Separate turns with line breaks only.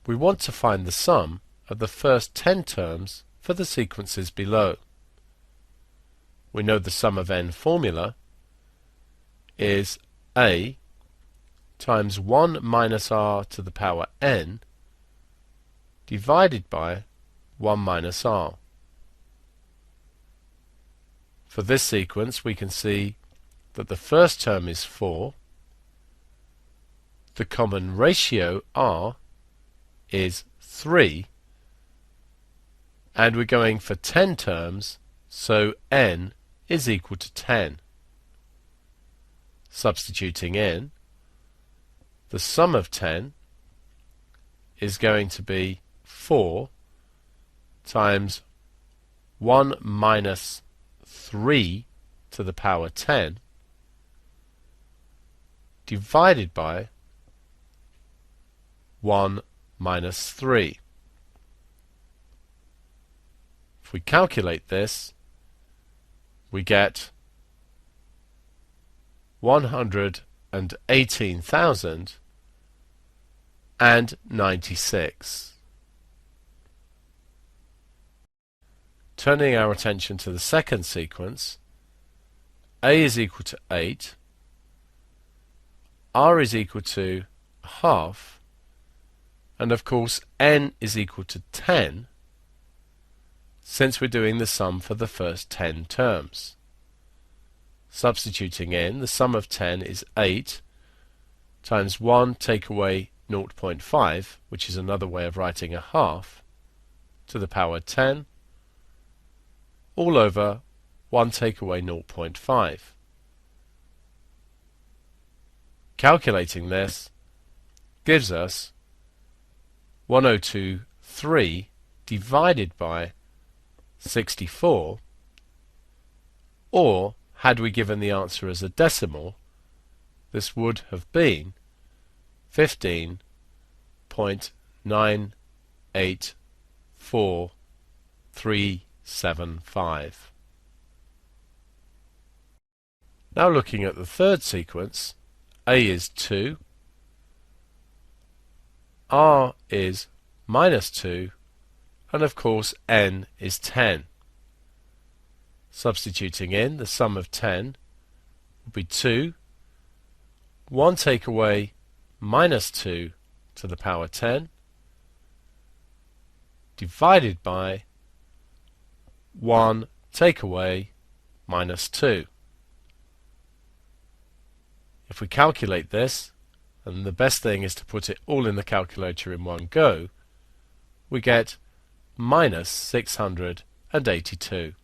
we want to find the sum of the first 10 terms for the sequences below. We know the sum of n formula is a times 1 minus r to the power n divided by 1 minus r. For this sequence we can see that the first term is 4, the common ratio r is 3, and we're going for 10 terms, so n is equal to 10. Substituting in, the sum of 10 is going to be 4 times 1 minus 3 to the power 10 divided by 1 minus 3. If we calculate this, we get 118,096. Turning our attention to the second sequence, a is equal to 8, r is equal to half, and of course n is equal to 10, since we're doing the sum for the first 10 terms. Substituting in, the sum of 10 is 8 times 1 take away 0.5, which is another way of writing a half, to the power 10, all over 1 take away 0.5. Calculating this gives us 1023 divided by 64, or had we given the answer as a decimal, this would have been 15.984375. Now looking at the third sequence, a is 2, r is minus 2, and of course n is 10. Substituting in, the sum of 10 will be 2, 1 take away minus 2 to the power 10, divided by 1 take away minus 2. If we calculate this, and the best thing is to put it all in the calculator in one go, we get minus 682.